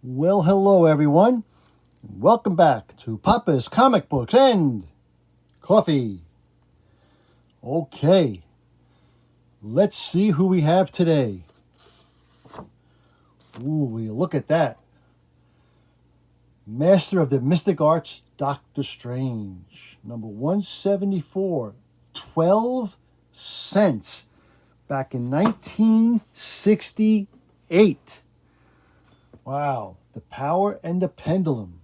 Well, hello everyone. Welcome back to Papa's Comic Books and Coffee. Okay, let's see who we have today. Ooh, look at that. Master of the Mystic Arts, Doctor Strange. Number 174. 12 cents. Back in 1968. Wow. The Power and the Pendulum.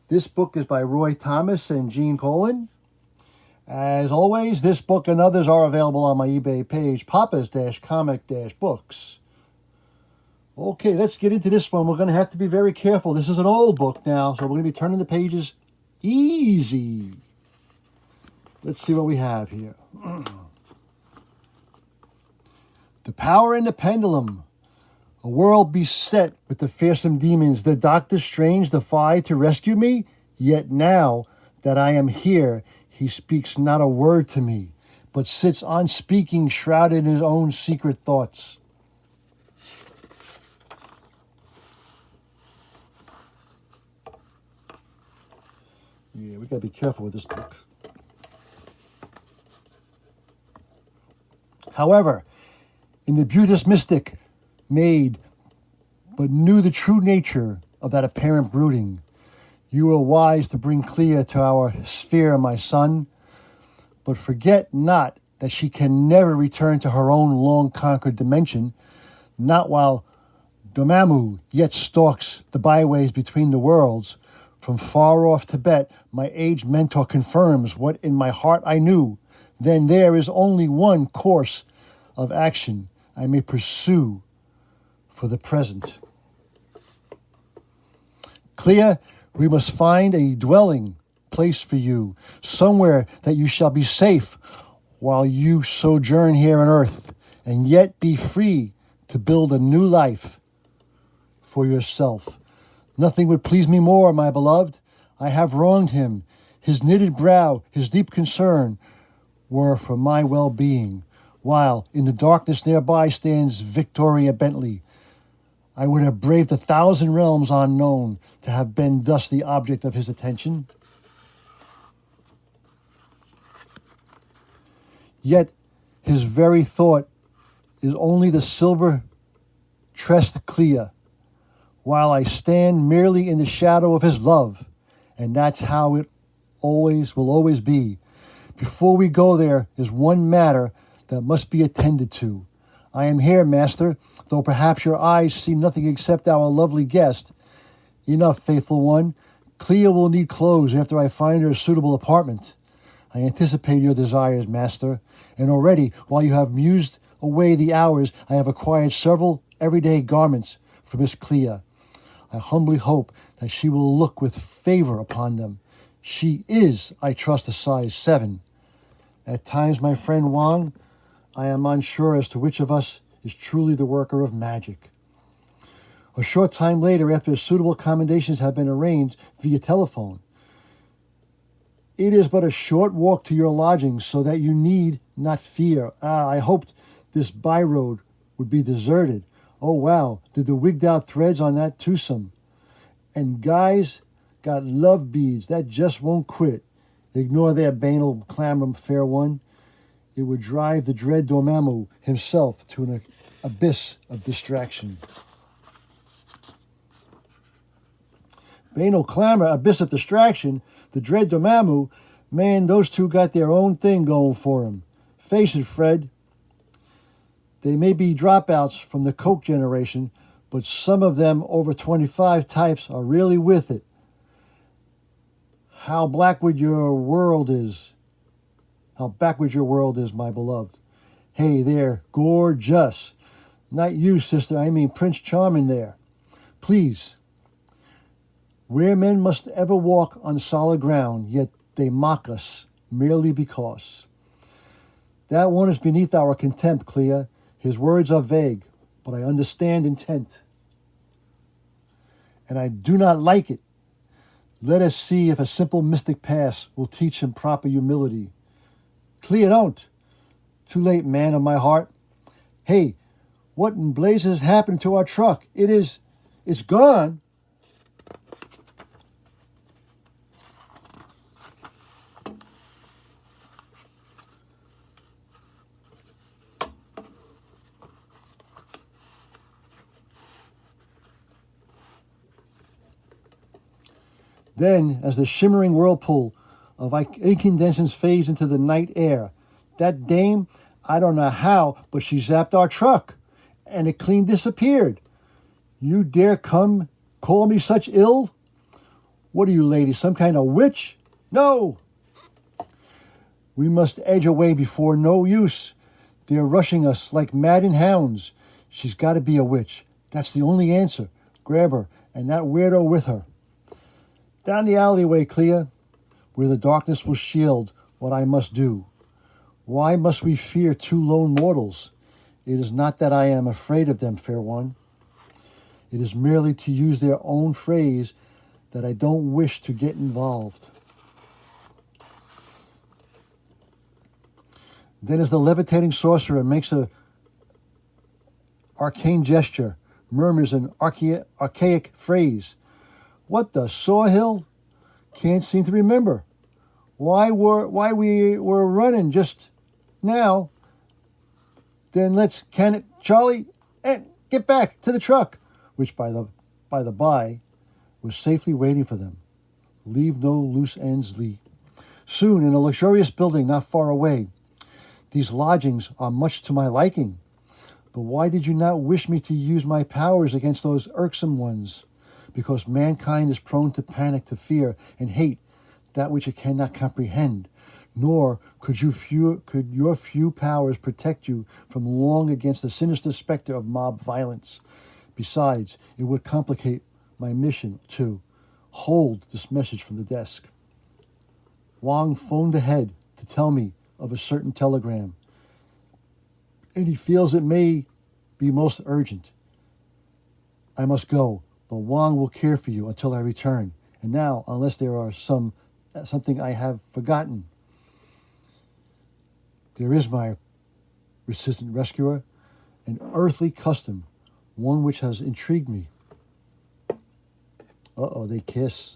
This book is by Roy Thomas and Gene Colan. As always, this book and others are available on my eBay page, papas-comic-books. Okay, let's get into this one. We're going to have to be very careful. This is an old book now, so we're going to be turning the pages easy. Let's see what we have here. The Power and the Pendulum. A world beset with the fearsome demons that Doctor Strange defied to rescue me, yet now that I am here, he speaks not a word to me, but sits unspeaking, shrouded in his own secret thoughts. Yeah, we gotta be careful with this book. However, in the beauteous mystic made, but knew the true nature of that apparent brooding, you were wise to bring Clea to our sphere, my son, but forget not that she can never return to her own long-conquered dimension, not while Dormammu yet stalks the byways between the worlds. From far-off Tibet, my aged mentor confirms what in my heart I knew. Then there is only one course of action I may pursue for the present. Clea, we must find a dwelling place for you, somewhere that you shall be safe while you sojourn here on earth, and yet be free to build a new life for yourself. Nothing would please me more, my beloved. I have wronged him. His knitted brow, his deep concern were for my well-being, while in the darkness nearby stands Victoria Bentley. I would have braved 1,000 realms unknown to have been thus the object of his attention. Yet his very thought is only the silver-tressed Clea, while I stand merely in the shadow of his love, and that's how it will always be. Before we go there is one matter that must be attended to. I am here, master, though perhaps your eyes see nothing except our lovely guest. Enough, faithful one. Clea will need clothes after I find her a suitable apartment. I anticipate your desires, master, and already, while you have mused away the hours, I have acquired several everyday garments for Miss Clea. I humbly hope that she will look with favor upon them. She is, I trust, a size 7. At times, my friend Wang, I am unsure as to which of us is truly the worker of magic. A short time later, after suitable accommodations have been arranged via telephone, it is but a short walk to your lodgings, so that you need not fear. I hoped this byroad would be deserted. Oh, wow, did the wigged-out threads on that twosome. And guys got love beads that just won't quit. Ignore their banal clamor, fair one. It would drive the dread Dormammu himself to an abyss of distraction. Banal clamor, abyss of distraction, the dread Dormammu, man, those two got their own thing going for them. Face it, Fred. They may be dropouts from the Coke generation, but some of them over 25 types are really with it. How backward your world is, my beloved. Hey there, gorgeous. Not you, sister, I mean Prince Charming there. Please, where men must ever walk on solid ground, yet they mock us merely because. That one is beneath our contempt, Clea. His words are vague, but I understand intent. And I do not like it. Let us see if a simple mystic pass will teach him proper humility. Clea, don't. Too late, man of my heart. Hey, what in blazes happened to our truck? It's gone. Then, as the shimmering whirlpool of incandescence fades into the night air, that dame, I don't know how, but she zapped our truck, and it clean disappeared. You dare come call me such ill? What are you, lady, some kind of witch? No! We must edge away before no use. They're rushing us like maddened hounds. She's got to be a witch. That's the only answer. Grab her, and that weirdo with her. Down the alleyway, Clea, where the darkness will shield what I must do. Why must we fear two lone mortals? It is not that I am afraid of them, fair one. It is merely, to use their own phrase, that I don't wish to get involved. Then as the levitating sorcerer makes a arcane gesture, murmurs an archaic phrase. What the Sawhill? Can't seem to remember. Why we were running just now. Then let's can it, Charlie, and get back to the truck, which by the by was safely waiting for them. Leave no loose ends, Lee. Soon, in a luxurious building not far away. These lodgings are much to my liking. But why did you not wish me to use my powers against those irksome ones? Because mankind is prone to panic, to fear, and hate that which it cannot comprehend. Nor could your few powers protect you from long against the sinister specter of mob violence. Besides, it would complicate my mission, too. Hold this message from the desk. Wang phoned ahead to tell me of a certain telegram, and he feels it may be most urgent. I must go, but Wang will care for you until I return. And now, unless there are something I have forgotten, there is my resistant rescuer, an earthly custom, one which has intrigued me. Uh-oh, they kiss.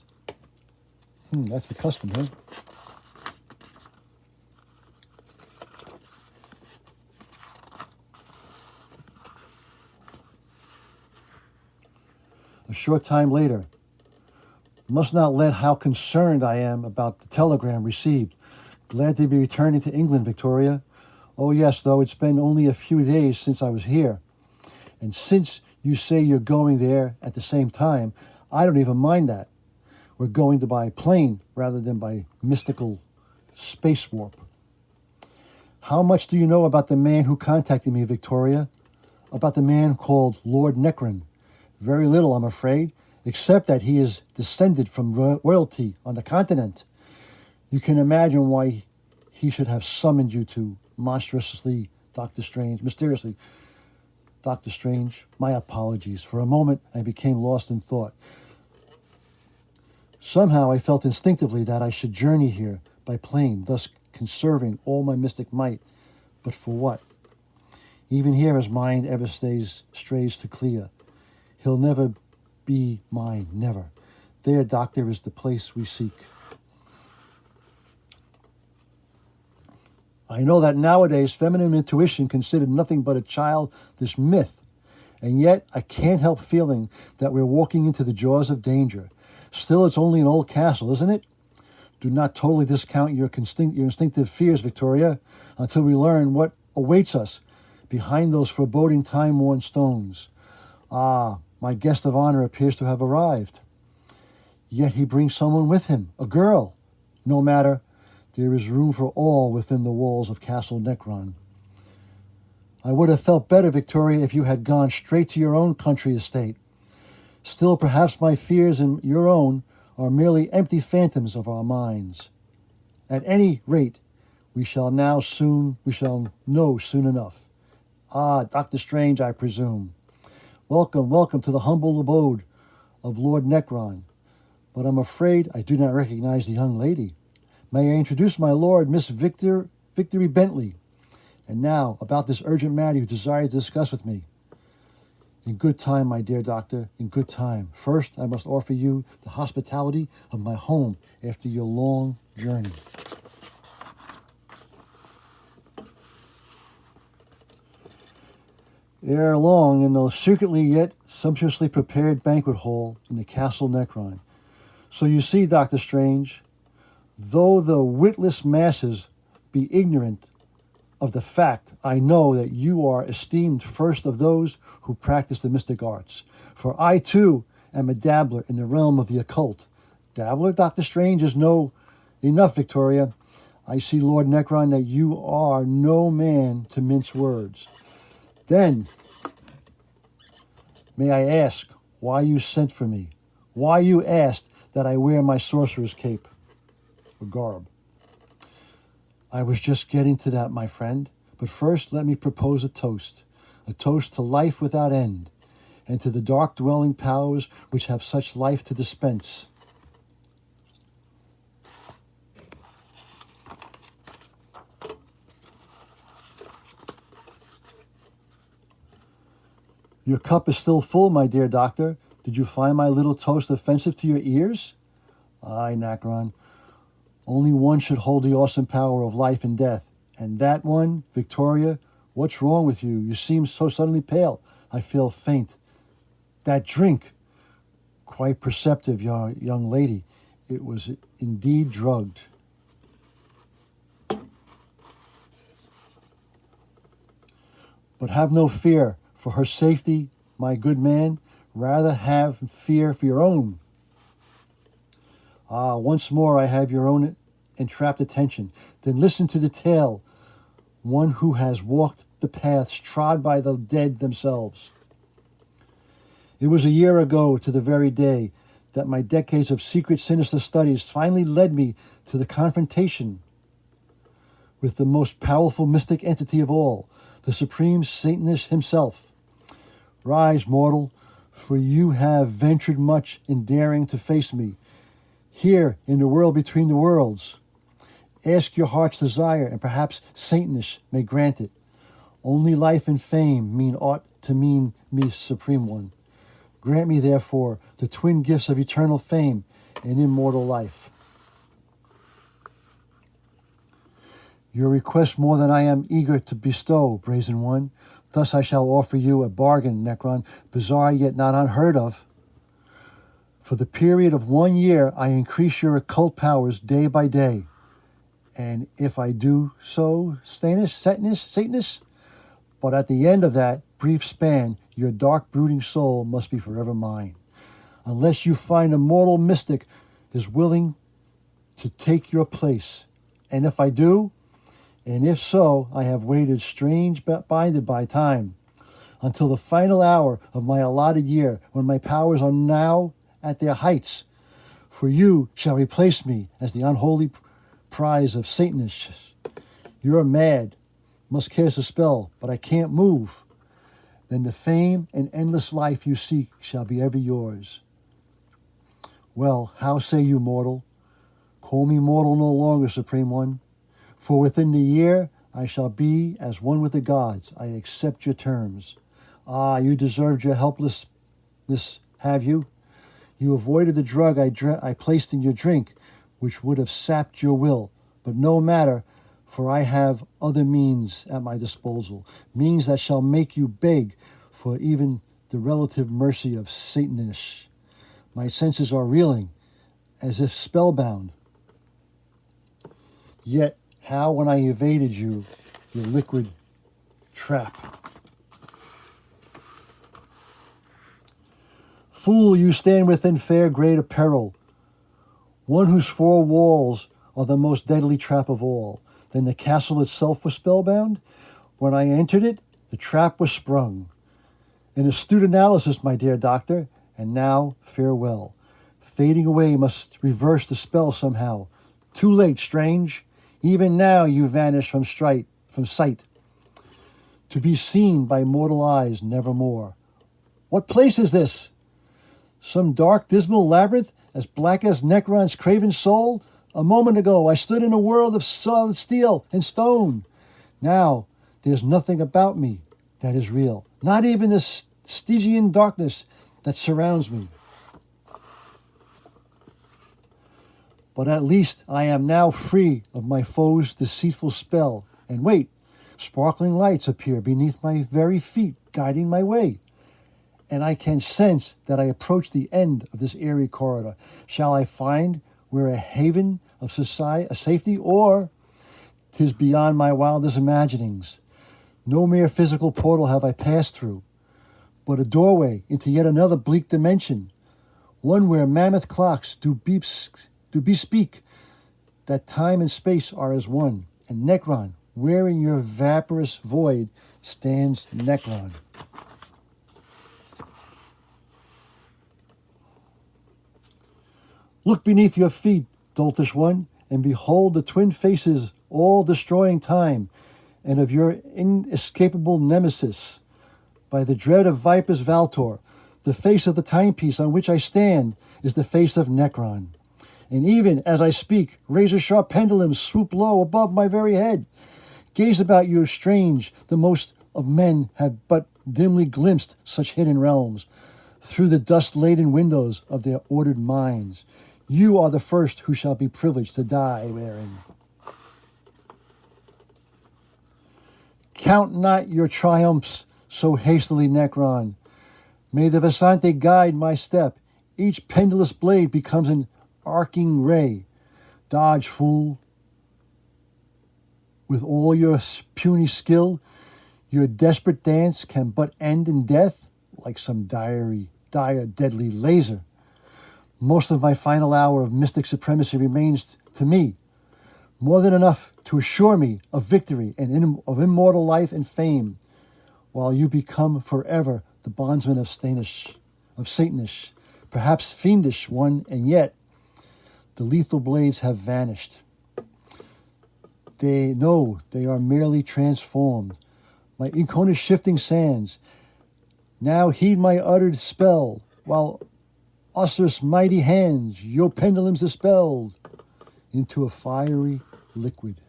That's the custom, huh? A short time later. Must not let how concerned I am about the telegram received. Glad to be returning to England, Victoria. Oh yes, though it's been only a few days since I was here. And since you say you're going there at the same time, I don't even mind that. We're going to by plane rather than by mystical space warp. How much do you know about the man who contacted me, Victoria? About the man called Lord Necron? Very little, I'm afraid, except that he is descended from royalty on the continent. You can imagine why he should have summoned you to mysteriously, Doctor Strange. My apologies. For a moment, I became lost in thought. Somehow I felt instinctively that I should journey here by plane, thus conserving all my mystic might. But for what? Even here his mind ever strays to Clea. He'll never be mine, never. There, Doctor, is the place we seek. I know that nowadays feminine intuition considered nothing but a childish myth, and yet I can't help feeling that we're walking into the jaws of danger. Still, it's only an old castle, isn't it? Do not totally discount your instinctive fears, Victoria, until we learn what awaits us behind those foreboding time-worn stones. Ah, my guest of honor appears to have arrived. Yet he brings someone with him, a girl. No matter, there is room for all within the walls of Castle Necron. I would have felt better, Victoria, if you had gone straight to your own country estate. Still, perhaps my fears and your own are merely empty phantoms of our minds. At any rate, we shall know soon enough. Ah, Doctor Strange, I presume. Welcome to the humble abode of Lord Necron. But I'm afraid I do not recognize the young lady. May I introduce my lord, Miss Victory Bentley. And now, about this urgent matter you desire to discuss with me. In good time, my dear doctor, in good time. First, I must offer you the hospitality of my home after your long journey. Ere long, in the secretly yet sumptuously prepared banquet hall in the Castle Necron, So you see, Dr. Strange, though the witless masses be ignorant of the fact, I know that you are esteemed first of those who practice the mystic arts. For I, too, am a dabbler in the realm of the occult. Dabbler, Dr. Strange, is no enough, Victoria. I see, Lord Necron, that you are no man to mince words. Then, may I ask why you sent for me? Why you asked that I wear my sorcerer's cape or garb? I was just getting to that, my friend. But first, let me propose a toast to life without end, and to the dark-dwelling powers which have such life to dispense. Your cup is still full, my dear doctor. Did you find my little toast offensive to your ears? Aye, Nacron. Only one should hold the awesome power of life and death. And that one, Victoria, what's wrong with you? You seem so suddenly pale. I feel faint. That drink, quite perceptive, young lady. It was indeed drugged. But have no fear for her safety, my good man. Rather have fear for your own. Once more I have your own entrapped attention. Then listen to the tale, one who has walked the paths trod by the dead themselves. It was a year ago to the very day that my decades of secret, sinister studies finally led me to the confrontation with the most powerful mystic entity of all, the supreme Satanist himself. Rise, mortal, for you have ventured much in daring to face me. Here, in the world between the worlds, ask your heart's desire, and perhaps Satanish may grant it. Only life and fame mean aught to mean me, Supreme One. Grant me, therefore, the twin gifts of eternal fame and immortal life. Your request more than I am eager to bestow, Brazen One. Thus I shall offer you a bargain, Necron, bizarre yet not unheard of. For the period of 1 year, I increase your occult powers day by day. And if I do so, Satanist, but at the end of that brief span, your dark brooding soul must be forever mine. Unless you find a mortal mystic is willing to take your place. And if I do, and if so, I have waited strange binded by time, until the final hour of my allotted year, when my powers are now at their heights. For you shall replace me as the unholy prize of Satanists. You're mad, must cast a spell, but I can't move. Then the fame and endless life you seek shall be ever yours. Well, how say you, mortal? Call me mortal no longer, Supreme One. For within the year I shall be as one with the gods. I accept your terms. You deserved your helplessness, have you? You avoided the drug I placed in your drink, which would have sapped your will. But no matter, for I have other means at my disposal, means that shall make you beg for even the relative mercy of Satanish. My senses are reeling, as if spellbound. Yet, how when I evaded you, your liquid trap? Fool, you stand within fair great apparel, one whose four walls are the most deadly trap of all. Then the castle itself was spellbound. When I entered it, the trap was sprung. An astute analysis, my dear doctor, and now farewell. Fading away must reverse the spell somehow. Too late, strange. Even now you vanish from sight, to be seen by mortal eyes nevermore. What place is this? Some dark, dismal labyrinth, as black as Necron's craven soul? A moment ago I stood in a world of solid steel and stone. Now there's nothing about me that is real, not even the Stygian darkness that surrounds me. But at least I am now free of my foe's deceitful spell. And wait, sparkling lights appear beneath my very feet, guiding my way. and I can sense that I approach the end of this airy corridor. Shall I find where a haven of safety, or 'tis beyond my wildest imaginings? No mere physical portal have I passed through, but a doorway into yet another bleak dimension, one where mammoth clocks do bespeak that time and space are as one, and Necron, where in your vaporous void stands Necron. Look beneath your feet, doltish one, and behold the twin faces all-destroying time, and of your inescapable nemesis. By the dread of Viper's Valtor, the face of the timepiece on which I stand is the face of Necron. And even as I speak, razor-sharp pendulums swoop low above my very head. Gaze about you, strange, the most of men have but dimly glimpsed such hidden realms, through the dust-laden windows of their ordered minds. You are the first who shall be privileged to die therein. Count not your triumphs so hastily, Necron. May the Vasante guide my step. Each pendulous blade becomes an arcing ray. Dodge, fool. With all your puny skill, your desperate dance can but end in death, like some dire, deadly laser. Most of my final hour of mystic supremacy remains to me, more than enough to assure me of victory and of immortal life and fame, while you become forever the bondsman of Satanish, perhaps fiendish one, and yet the lethal blades have vanished. They know they are merely transformed. My Inkona's shifting sands. Now heed my uttered spell, while Oster's mighty hands, your pendulums dispelled into a fiery liquid.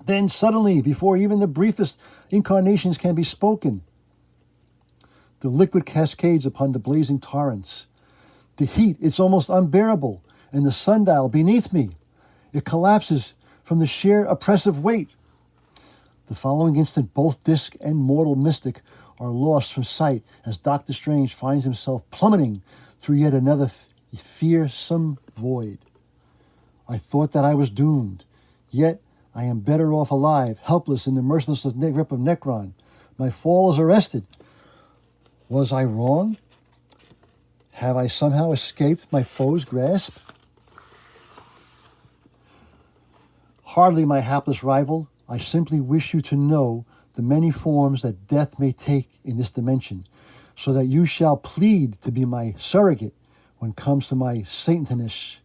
Then suddenly, before even the briefest incarnations can be spoken, the liquid cascades upon the blazing torrents. The heat, it's almost unbearable, and the sundial beneath me, it collapses from the sheer oppressive weight. The following instant, both disc and mortal mystic are lost from sight as Doctor Strange finds himself plummeting through yet another fearsome void. I thought that I was doomed, yet I am better off alive, helpless in the merciless grip of Necron. My fall is arrested. Was I wrong? Have I somehow escaped my foe's grasp? Hardly my hapless rival, I simply wish you to know the many forms that death may take in this dimension, so that you shall plead to be my surrogate when comes to my Satanish.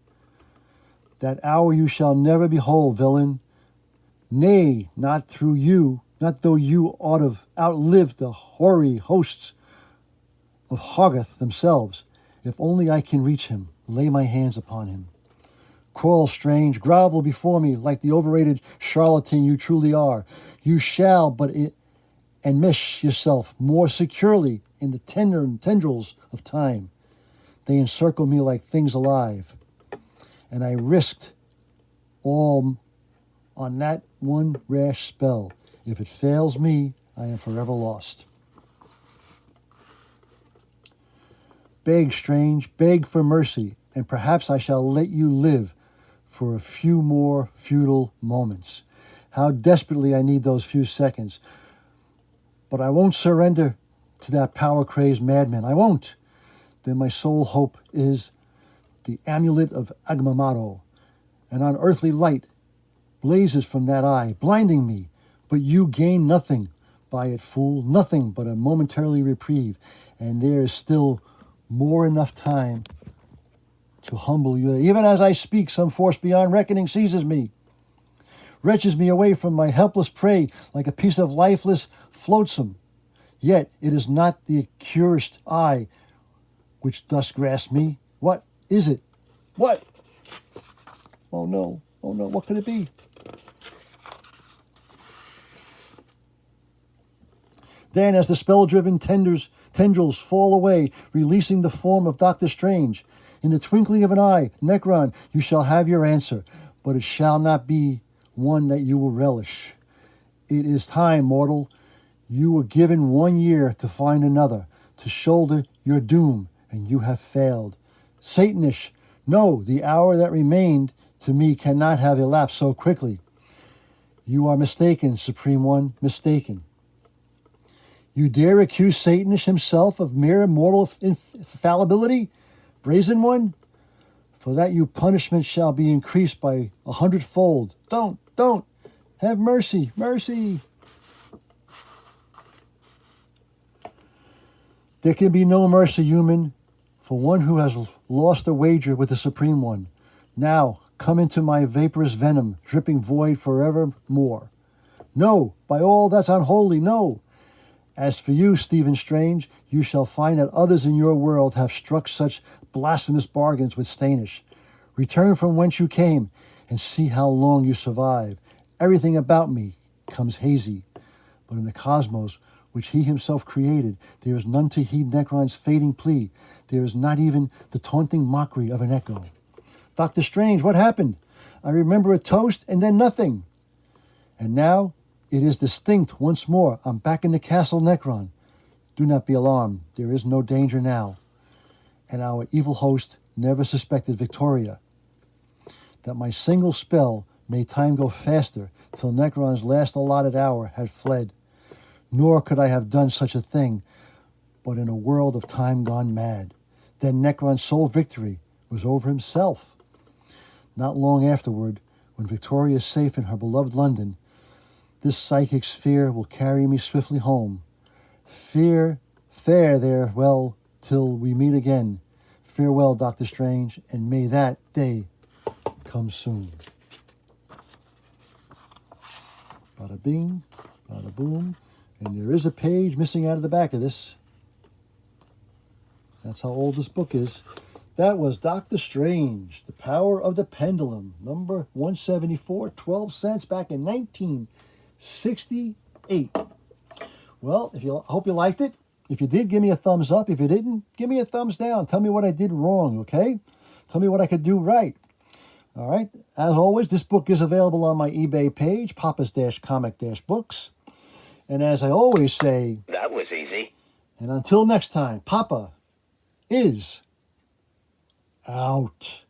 That hour you shall never behold, villain. Nay, not through you, not though you ought to have outlived the hoary hosts of Hoggoth themselves. If only I can reach him, lay my hands upon him. Crawl, Strange, grovel before me like the overrated charlatan you truly are. You shall but enmesh yourself more securely in the tendrils of time. They encircle me like things alive. And I risked all on that one rash spell. If it fails me, I am forever lost. Beg, Strange, beg for mercy, and perhaps I shall let you live for a few more futile moments. How desperately I need those few seconds. But I won't surrender to that power-crazed madman. I won't. Then my sole hope is the amulet of Agamotto. An unearthly light blazes from that eye, blinding me. But you gain nothing by it, fool. Nothing but a momentary reprieve. And there is still more enough time to humble you. Even as I speak, some force beyond reckoning seizes me, wrenches me away from my helpless prey like a piece of lifeless flotsam. Yet it is not the accursed eye which thus grasps me. What is it? What? Oh no, what could it be? Then, as the spell-driven tendrils fall away, releasing the form of Doctor Strange, in the twinkling of an eye, Necron, you shall have your answer, but it shall not be one that you will relish. It is time, mortal. You were given 1 year to find another, to shoulder your doom, and you have failed. Satanish, no, the hour that remained to me cannot have elapsed so quickly. You are mistaken, Supreme One, mistaken. You dare accuse Satanish himself of mere mortal infallibility? Brazen One? For that your punishment shall be increased by 100-fold. Don't. Have mercy, mercy. There can be no mercy, human, for one who has lost a wager with the Supreme One. Now, come into my vaporous venom, dripping void forevermore. No, by all that's unholy, no. As for you, Stephen Strange, you shall find that others in your world have struck such blasphemous bargains with Stanish. Return from whence you came, and see how long you survive. Everything about me comes hazy, but in the cosmos, which he himself created, there is none to heed Necron's fading plea. There is not even the taunting mockery of an echo. Dr. Strange, what happened? I remember a toast and then nothing. And now it is distinct once more. I'm back in the castle Necron. Do not be alarmed. There is no danger now. And our evil host never suspected Victoria. That my single spell made time go faster till Necron's last allotted hour had fled. Nor could I have done such a thing, but in a world of time gone mad. Then Necron's sole victory was over himself. Not long afterward, when Victoria is safe in her beloved London, this psychic sphere will carry me swiftly home. Fare there, well, till we meet again. Farewell, Dr. Strange, and may that day come soon. Bada bing, bada boom. And there is a page missing out of the back of this. That's how old this book is. That was Doctor Strange, The Power of the Pendulum, number 174, 12 cents, back in 1968. Well, I hope you liked it. If you did, give me a thumbs up. If you didn't, give me a thumbs down. Tell me what I did wrong, okay? Tell me what I could do right. All right. As always, this book is available on my eBay page, Papa's-Comic-Books. And as I always say... That was easy. And until next time, Papa is out.